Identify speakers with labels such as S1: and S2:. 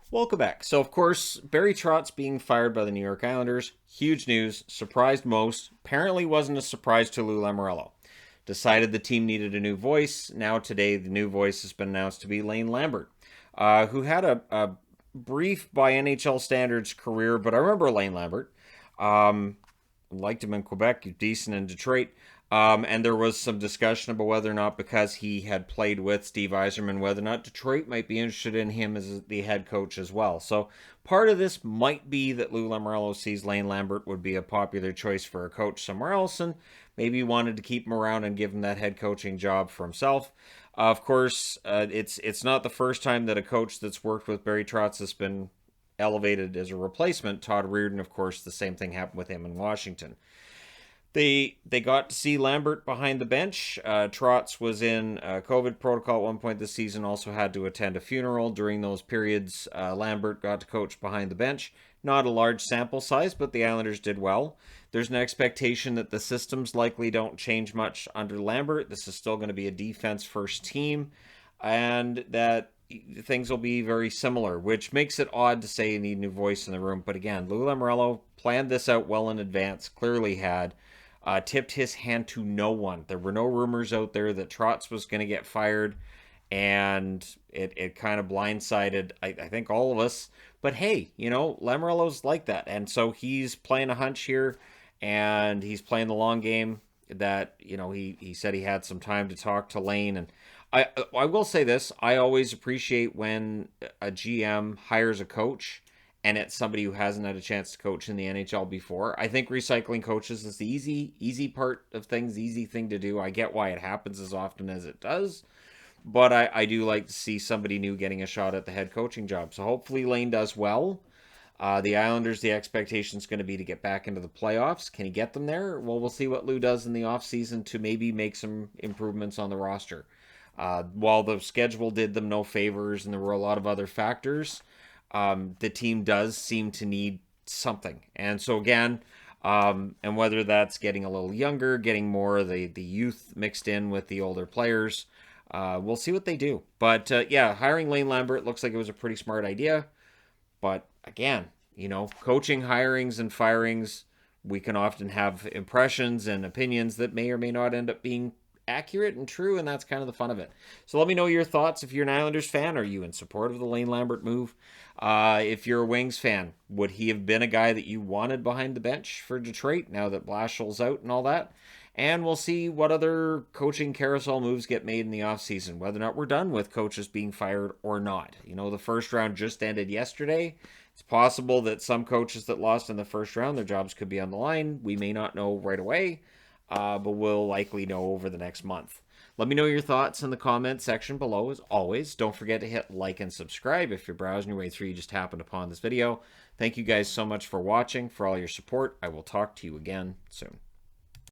S1: Welcome back. So, of course, Barry Trotz being fired by the New York Islanders, huge news, surprised most. Apparently wasn't a surprise to Lou Lamoriello. Decided the team needed a new voice. Now, today, the new voice has been announced to be Lane Lambert, who had a brief, by NHL standards, career, but I remember Lane Lambert. Um, Liked him in Quebec, decent in Detroit. And there was some discussion about whether or not, because he had played with Steve Yzerman, whether or not Detroit might be interested in him as the head coach as well. So part of this might be that Lou Lamoriello sees Lane Lambert would be a popular choice for a coach somewhere else, and maybe wanted to keep him around and give him that head coaching job for himself. Of course, it's not the first time that a coach that's worked with Barry Trotz has been elevated as a replacement. Todd Reirden, of course, the same thing happened with him in Washington. They got to see Lambert behind the bench. Trotz was in COVID protocol at one point this season, also had to attend a funeral. During those periods, Lambert got to coach behind the bench. Not a large sample size, but the Islanders did well. There's an expectation that the systems likely don't change much under Lambert. This is still going to be a defense first team, and that things will be very similar, which makes it odd to say you need a new voice in the room. But again, Lou Lamoriello planned this out well in advance, clearly had. Tipped his hand to no one. There were no rumors out there that Trotz was going to get fired, and it kind of blindsided, I think, all of us. But hey, Lamoriello's like that, and so he's playing a hunch here, and he's playing the long game. That he said he had some time to talk to Lane, and I will say this: I always appreciate when a GM hires a coach and it's somebody who hasn't had a chance to coach in the NHL before. I think recycling coaches is the easy part of things, the easy thing to do. I get why it happens as often as it does, but I do like to see somebody new getting a shot at the head coaching job. So hopefully Lane does well. The Islanders, the expectation is going to be to get back into the playoffs. Can he get them there? Well, we'll see what Lou does in the offseason to maybe make some improvements on the roster. While the schedule did them no favors and there were a lot of other factors, the team does seem to need something. And so again, and whether that's getting a little younger, getting more of the youth mixed in with the older players, we'll see what they do. But yeah, hiring Lane Lambert looks like it was a pretty smart idea. But again, coaching hirings and firings, we can often have impressions and opinions that may or may not end up being accurate and true, and that's kind of the fun of it. So let me know your thoughts. If you're an Islanders fan, are you in support of the Lane Lambert move? If you're a Wings fan, would he have been a guy that you wanted behind the bench for Detroit now that Blashill's out and all that? And we'll see what other coaching carousel moves get made in the offseason, whether or not we're done with coaches being fired or not. The first round just ended yesterday. It's possible that some coaches that lost in the first round, their jobs could be on the line. We may not know right away, but we'll likely know over the next month. Let me know your thoughts in the comment section below. As always, don't forget to hit like and subscribe if you're browsing your way through, you just happened upon this video. Thank you guys so much for watching, for all your support. I will talk to you again soon.